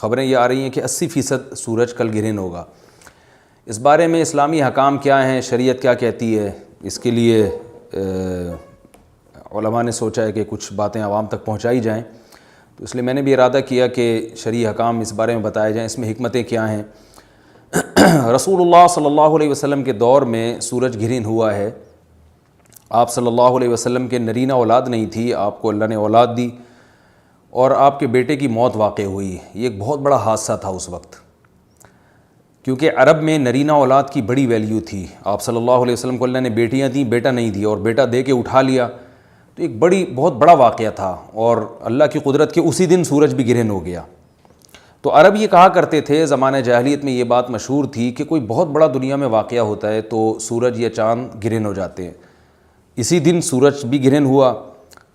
خبریں یہ آ رہی ہیں کہ 80% سورج کل گرہن ہوگا۔ اس بارے میں اسلامی حکام کیا ہیں، شریعت کیا کہتی ہے، اس کے لیے علماء نے سوچا ہے کہ کچھ باتیں عوام تک پہنچائی جائیں، تو اس لیے میں نے بھی ارادہ کیا کہ شرعی حکام اس بارے میں بتائے جائیں، اس میں حکمتیں کیا ہیں۔ رسول اللہ صلی اللہ علیہ وسلم کے دور میں سورج گرہن ہوا ہے۔ آپ صلی اللہ علیہ وسلم کے نرینہ اولاد نہیں تھی، آپ کو اللہ نے اولاد دی اور آپ کے بیٹے کی موت واقع ہوئی۔ یہ ایک بہت بڑا حادثہ تھا اس وقت، کیونکہ عرب میں نرینہ اولاد کی بڑی ویلیو تھی۔ آپ صلی اللہ علیہ وسلم کو اللہ نے بیٹیاں دیں، بیٹا نہیں دیا، اور بیٹا دے کے اٹھا لیا، تو ایک بہت بڑا واقعہ تھا، اور اللہ کی قدرت کے اسی دن سورج بھی گرہن ہو گیا۔ تو عرب یہ کہا کرتے تھے، زمانہ جاہلیت میں یہ بات مشہور تھی کہ کوئی بہت بڑا دنیا میں واقعہ ہوتا ہے تو سورج یا چاند گرہن ہو جاتے ہیں۔ اسی دن سورج بھی گرہن ہوا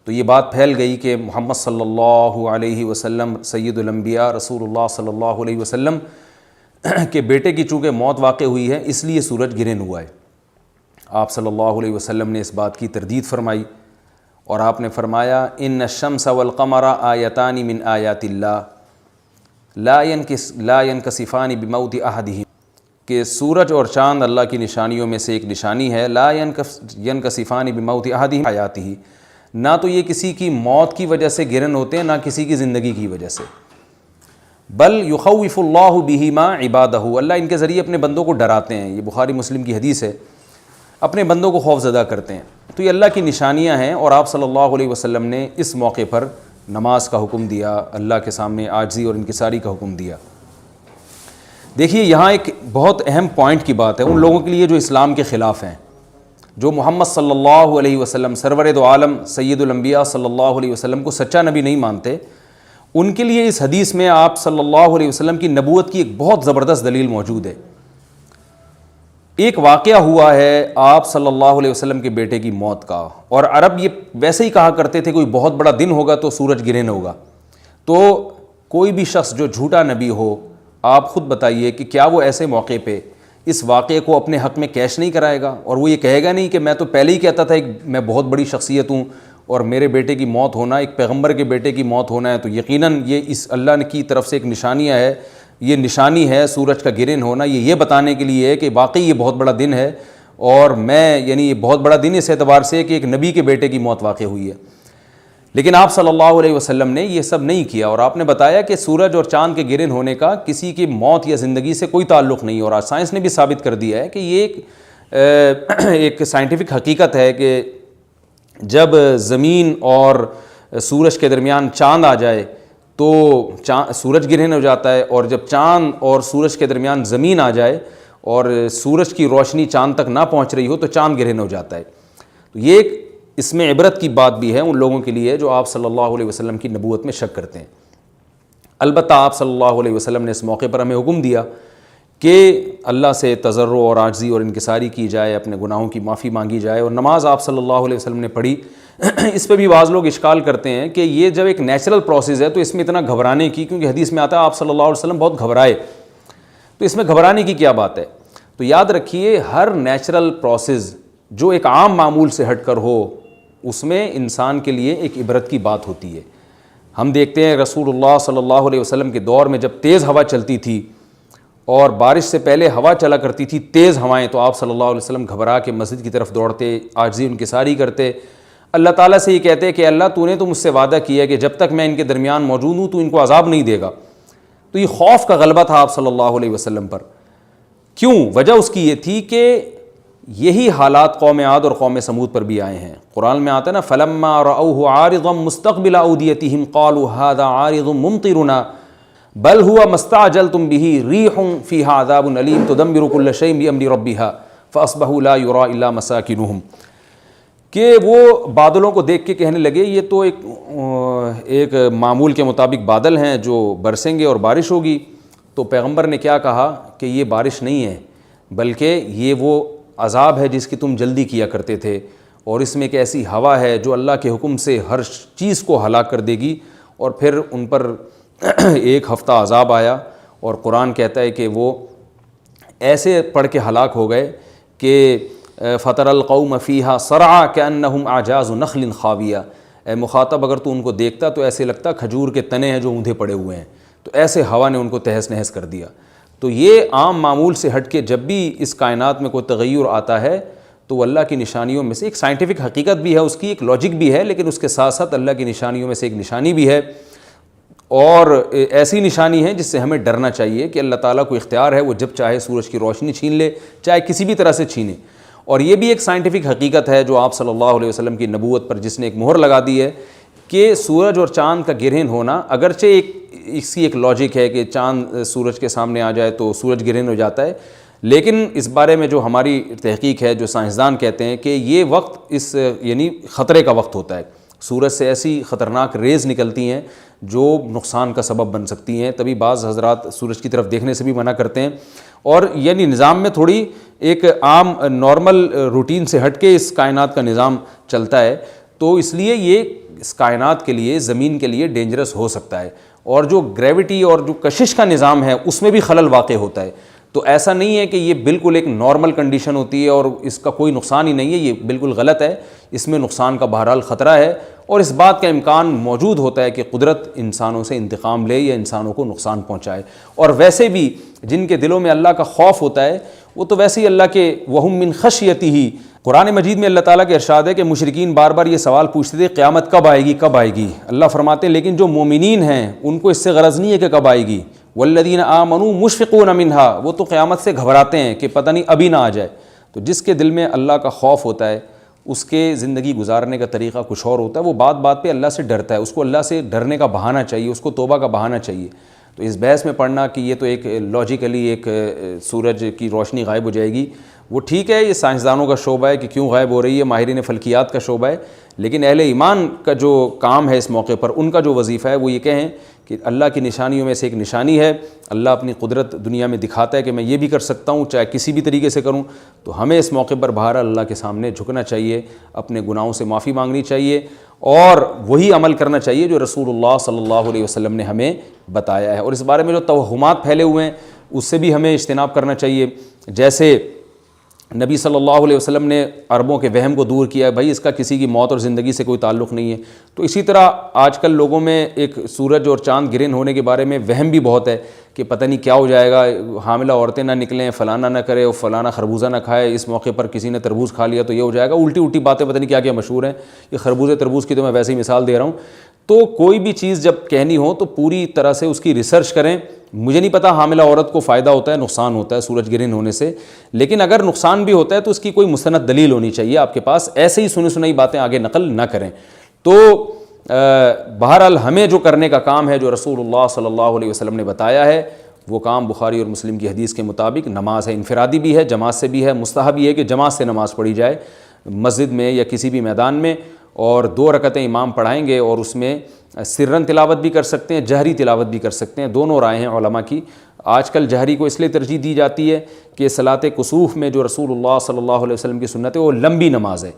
تو یہ بات پھیل گئی کہ محمد صلی اللہ علیہ وسلم سید الانبیاء رسول اللہ صلی اللہ علیہ وسلم کے بیٹے کی چونکہ موت واقع ہوئی ہے اس لیے سورج گرہن ہوا ہے۔ آپ صلی اللہ علیہ وسلم نے اس بات کی تردید فرمائی اور آپ نے فرمایا ان الشمس والقمر آیتان من آیات اللہ لا ینکسفان بموت احدہم، کہ سورج اور چاند اللہ کی نشانیوں میں سے ایک نشانی ہے، لا ینکسفان بموت احدہم آیاتہ، نہ تو یہ کسی کی موت کی وجہ سے گرہن ہوتے ہیں نہ کسی کی زندگی کی وجہ سے، بل یخوف اللہ بہما عبادہ، اللہ ان کے ذریعے اپنے بندوں کو ڈراتے ہیں۔ یہ بخاری مسلم کی حدیث ہے، اپنے بندوں کو خوف زدہ کرتے ہیں۔ تو یہ اللہ کی نشانیاں ہیں، اور آپ صلی اللہ علیہ وسلم نے اس موقع پر نماز کا حکم دیا، اللہ کے سامنے عاجزی اور انکساری کا حکم دیا۔ دیکھیے یہاں ایک بہت اہم پوائنٹ کی بات ہے ان لوگوں کے لیے جو اسلام کے خلاف ہیں، جو محمد صلی اللہ علیہ وسلم سرور دو عالم سید الانبیاء صلی اللہ علیہ وسلم کو سچا نبی نہیں مانتے، ان کے لیے اس حدیث میں آپ صلی اللہ علیہ وسلم کی نبوت کی ایک بہت زبردست دلیل موجود ہے۔ ایک واقعہ ہوا ہے آپ صلی اللہ علیہ وسلم کے بیٹے کی موت کا، اور عرب یہ ویسے ہی کہا کرتے تھے کوئی بہت بڑا دن ہوگا تو سورج گرہن ہوگا۔ تو کوئی بھی شخص جو جھوٹا نبی ہو، آپ خود بتائیے کہ کیا وہ ایسے موقع پہ اس واقعے کو اپنے حق میں کیش نہیں کرائے گا، اور وہ یہ کہے گا نہیں کہ میں تو پہلے ہی کہتا تھا کہ میں بہت بڑی شخصیت ہوں اور میرے بیٹے کی موت ہونا، ایک پیغمبر کے بیٹے کی موت ہونا ہے تو یقیناً یہ اس اللہ کی طرف سے ایک نشانیاں ہے، یہ نشانی ہے سورج کا گرہن ہونا، یہ بتانے کے لیے ہے کہ واقعی یہ بہت بڑا دن ہے، اور میں یعنی یہ بہت بڑا دن اس اعتبار سے کہ ایک نبی کے بیٹے کی موت واقع ہوئی ہے۔ لیکن آپ صلی اللہ علیہ وسلم نے یہ سب نہیں کیا، اور آپ نے بتایا کہ سورج اور چاند کے گرہن ہونے کا کسی کی موت یا زندگی سے کوئی تعلق نہیں، اور آج سائنس نے بھی ثابت کر دیا ہے کہ یہ ایک سائنٹیفک حقیقت ہے کہ جب زمین اور سورج کے درمیان چاند آ جائے تو سورج گرہن ہو جاتا ہے، اور جب چاند اور سورج کے درمیان زمین آ جائے اور سورج کی روشنی چاند تک نہ پہنچ رہی ہو تو چاند گرہن ہو جاتا ہے۔ تو یہ ایک اس میں عبرت کی بات بھی ہے ان لوگوں کے لیے جو آپ صلی اللہ علیہ وسلم کی نبوت میں شک کرتے ہیں۔ البتہ آپ صلی اللہ علیہ وسلم نے اس موقع پر ہمیں حکم دیا کہ اللہ سے تضرع اور عاجزی اور انکساری کی جائے، اپنے گناہوں کی معافی مانگی جائے، اور نماز آپ صلی اللہ علیہ وسلم نے پڑھی۔ اس پہ بھی بعض لوگ اشکال کرتے ہیں کہ یہ جب ایک نیچرل پروسیس ہے تو اس میں اتنا گھبرانے کی، کیونکہ حدیث میں آتا ہے آپ صلی اللہ علیہ وسلم بہت گھبرائے، تو اس میں گھبرانے کی کیا بات ہے؟ تو یاد رکھیے ہر نیچرل پروسیس جو ایک عام معمول سے ہٹ کر ہو اس میں انسان کے لیے ایک عبرت کی بات ہوتی ہے۔ ہم دیکھتے ہیں رسول اللہ صلی اللہ علیہ وسلم کے دور میں جب تیز ہوا چلتی تھی اور بارش سے پہلے ہوا چلا کرتی تھی تیز ہوائیں، تو آپ صلی اللہ علیہ وسلم گھبرا کے مسجد کی طرف دوڑتے، عاجزی انکساری کرتے، اللہ تعالیٰ سے یہ کہتے کہ اللہ تو نے تو مجھ سے وعدہ کیا کہ جب تک میں ان کے درمیان موجود ہوں تو ان کو عذاب نہیں دے گا۔ تو یہ خوف کا غلبہ تھا آپ صلی اللہ علیہ وسلم پر۔ کیوں؟ وجہ اس کی یہ تھی کہ یہی حالات قوم عاد اور قوم سمود پر بھی آئے ہیں۔ قرآن میں آتا ہے نا فَلَمَّا رَأَوْهُ عَارِضًا مُسْتَقْبِلَ أَوْدِيَتِهِمْ قَالُوا هَذَا عَارِضٌ مُمْطِرُنَا بَلْ هُوَ مَا اسْتَعْجَلْتُمْ بِهِ رِيحٌ فِيهَا عَذَابٌ أَلِيمٌ تُدَمِّرُ كُلَّ شَيْءٍ بِأَمْرِ رَبِّهَا فَأَصْبَحُوا لَا يُرَىٰ إِلَّا مَسَاكِنُهُمْ، کہ وہ بادلوں کو دیکھ کے کہنے لگے یہ تو ایک معمول کے مطابق بادل ہیں جو برسیں گے اور بارش ہوگی۔ تو پیغمبر نے کیا کہا کہ یہ بارش نہیں ہے بلکہ یہ وہ عذاب ہے جس کی تم جلدی کیا کرتے تھے، اور اس میں ایک ایسی ہوا ہے جو اللہ کے حکم سے ہر چیز کو ہلاک کر دے گی۔ اور پھر ان پر ایک ہفتہ عذاب آیا، اور قرآن کہتا ہے کہ وہ ایسے پڑھ کے ہلاک ہو گئے کہ فَتَرَ الْقَوْمَ فِيهَا صَرْعَىٰ كَأَنَّهُمْ أَعْجَازُ نَخْلٍ خَاوِيَةٍ، اے مخاطب اگر تو ان کو دیکھتا تو ایسے لگتا کھجور کے تنے ہیں جو اوندھے پڑے ہوئے ہیں۔ تو ایسے ہوا نے ان کو تہس نہس کر دیا۔ تو یہ عام معمول سے ہٹ کے جب بھی اس کائنات میں کوئی تغیر آتا ہے تو وہ اللہ کی نشانیوں میں سے ایک سائنٹیفک حقیقت بھی ہے، اس کی ایک لاجک بھی ہے، لیکن اس کے ساتھ ساتھ اللہ کی نشانیوں میں سے ایک نشانی بھی ہے، اور ایسی نشانی ہے جس سے ہمیں ڈرنا چاہیے کہ اللہ تعالیٰ کو اختیار ہے، وہ جب چاہے سورج کی روشنی چھین لے، چاہے کسی بھی طرح سے چھینے۔ اور یہ بھی ایک سائنٹیفک حقیقت ہے جو آپ صلی اللہ علیہ وسلم کی نبوت پر جس نے ایک مہر لگا دی ہے کہ سورج اور چاند کا گرہن ہونا، اگرچہ اس کی ایک لاجک ہے کہ چاند سورج کے سامنے آ جائے تو سورج گرہن ہو جاتا ہے، لیکن اس بارے میں جو ہماری تحقیق ہے، جو سائنسدان کہتے ہیں کہ یہ وقت یعنی خطرے کا وقت ہوتا ہے، سورج سے ایسی خطرناک ریز نکلتی ہیں جو نقصان کا سبب بن سکتی ہیں، تبھی بعض حضرات سورج کی طرف دیکھنے سے بھی منع کرتے ہیں، اور یعنی نظام میں تھوڑی ایک عام نارمل روٹین سے ہٹ کے اس کائنات کا نظام چلتا ہے، تو اس لیے یہ اس کائنات کے لیے، زمین کے لیے ڈینجرس ہو سکتا ہے، اور جو گریوٹی اور جو کشش کا نظام ہے اس میں بھی خلل واقع ہوتا ہے۔ تو ایسا نہیں ہے کہ یہ بالکل ایک نارمل کنڈیشن ہوتی ہے اور اس کا کوئی نقصان ہی نہیں ہے، یہ بالکل غلط ہے، اس میں نقصان کا بہرحال خطرہ ہے، اور اس بات کا امکان موجود ہوتا ہے کہ قدرت انسانوں سے انتقام لے یا انسانوں کو نقصان پہنچائے۔ اور ویسے بھی جن کے دلوں میں اللہ کا خوف ہوتا ہے وہ تو ویسے ہی اللہ کے وَهُم مِّن خَشْيَتِهِ، قرآن مجید میں اللہ تعالیٰ کے ارشاد ہے کہ مشرکین بار بار یہ سوال پوچھتے تھے قیامت کب آئے گی کب آئے گی، اللہ فرماتے ہیں لیکن جو مومنین ہیں ان کو اس سے غرض نہیں ہے کہ کب آئے گی، والذین آمنوا مشفقون منها، وہ تو قیامت سے گھبراتے ہیں کہ پتہ نہیں ابھی نہ آ جائے۔ تو جس کے دل میں اللہ کا خوف ہوتا ہے اس کے زندگی گزارنے کا طریقہ کچھ اور ہوتا ہے، وہ بات بات پہ اللہ سے ڈرتا ہے، اس کو اللہ سے ڈرنے کا بہانہ چاہیے، اس کو توبہ کا بہانہ چاہیے۔ تو اس بحث میں پڑھنا کہ یہ تو ایک لاجیکلی ایک سورج کی روشنی غائب ہو جائے گی، وہ ٹھیک ہے، یہ سائنسدانوں کا شعبہ ہے کہ کیوں غائب ہو رہی ہے، ماہرین فلکیات کا شعبہ ہے، لیکن اہل ایمان کا جو کام ہے اس موقع پر، ان کا جو وظیفہ ہے وہ یہ کہیں کہ اللہ کی نشانیوں میں سے ایک نشانی ہے، اللہ اپنی قدرت دنیا میں دکھاتا ہے کہ میں یہ بھی کر سکتا ہوں چاہے کسی بھی طریقے سے کروں، تو ہمیں اس موقع پر بہرحال اللہ کے سامنے جھکنا چاہیے، اپنے گناہوں سے معافی مانگنی چاہیے، اور وہی عمل کرنا چاہیے جو رسول اللہ صلی اللہ علیہ وسلم نے ہمیں بتایا ہے۔ اور اس بارے میں جو توہمات پھیلے ہوئے ہیں اس سے بھی ہمیں اجتناب کرنا چاہیے، جیسے نبی صلی اللہ علیہ وسلم نے عربوں کے وہم کو دور کیا ہے، بھائی اس کا کسی کی موت اور زندگی سے کوئی تعلق نہیں ہے، تو اسی طرح آج کل لوگوں میں ایک سورج اور چاند گرہن ہونے کے بارے میں وہم بھی بہت ہے کہ پتہ نہیں کیا ہو جائے گا، حاملہ عورتیں نہ نکلیں، فلانا نہ کرے اور فلانا خربوزہ نہ کھائے، اس موقع پر کسی نے تربوز کھا لیا تو یہ ہو جائے گا، الٹی الٹی باتیں پتہ نہیں کیا کیا مشہور ہیں، یہ خربوزے تربوز کی تو میں ویسے ہی مثال دے رہا ہوں۔ تو کوئی بھی چیز جب کہنی ہو تو پوری طرح سے اس کی ریسرچ کریں۔ مجھے نہیں پتا حاملہ عورت کو فائدہ ہوتا ہے نقصان ہوتا ہے سورج گرہن ہونے سے، لیکن اگر نقصان بھی ہوتا ہے تو اس کی کوئی مستند دلیل ہونی چاہیے آپ کے پاس، ایسے ہی سنی سنائی باتیں آگے نقل نہ کریں۔ تو بہرحال ہمیں جو کرنے کا کام ہے جو رسول اللہ صلی اللہ علیہ وسلم نے بتایا ہے وہ کام بخاری اور مسلم کی حدیث کے مطابق نماز ہے، انفرادی بھی ہے، جماعت سے بھی ہے، مستحب یہ ہے کہ جماعت سے نماز پڑھی جائے مسجد میں یا کسی بھی میدان میں، اور 2 رکعتیں امام پڑھائیں گے اور اس میں سرن تلاوت بھی کر سکتے ہیں، جہری تلاوت بھی کر سکتے ہیں، دونوں رائے ہیں علماء کی۔ آج کل جہری کو اس لیے ترجیح دی جاتی ہے کہ صلاۃ کسوف میں جو رسول اللہ صلی اللہ علیہ وسلم کی سنت ہے وہ لمبی نماز ہے،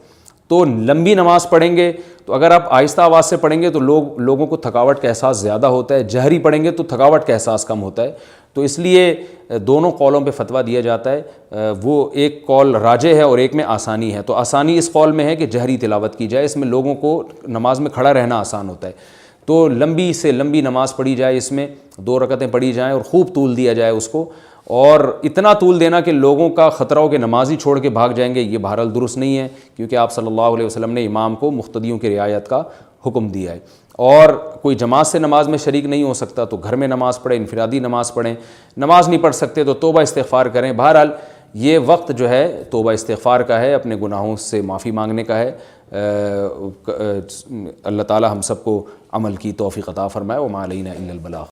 تو لمبی نماز پڑھیں گے تو اگر آپ آہستہ آواز سے پڑھیں گے تو لوگوں کو تھکاوٹ کا احساس زیادہ ہوتا ہے، جہری پڑھیں گے تو تھکاوٹ کا احساس کم ہوتا ہے، تو اس لیے دونوں قولوں پہ فتویٰ دیا جاتا ہے، وہ ایک قول راجح ہے اور ایک میں آسانی ہے، تو آسانی اس قول میں ہے کہ جہری تلاوت کی جائے، اس میں لوگوں کو نماز میں کھڑا رہنا آسان ہوتا ہے، تو لمبی سے لمبی نماز پڑھی جائے، اس میں 2 رکعتیں پڑھی جائیں اور خوب طول دیا جائے اس کو، اور اتنا طول دینا کہ لوگوں کا خطرہ ہو کہ نماز ہی چھوڑ کے بھاگ جائیں گے، یہ بہرحال درست نہیں ہے، کیونکہ آپ صلی اللہ علیہ وسلم نے امام کو مقتدیوں کی رعایت کا حکم دیا ہے۔ اور کوئی جماعت سے نماز میں شریک نہیں ہو سکتا تو گھر میں نماز پڑھیں، انفرادی نماز پڑھیں، نماز نہیں پڑھ سکتے تو توبہ استغفار کریں۔ بہرحال یہ وقت جو ہے توبہ استغفار کا ہے، اپنے گناہوں سے معافی مانگنے کا ہے۔ اللہ تعالی ہم سب کو عمل کی توفیق عطا فرمائے، وما علینا الا البلاغ۔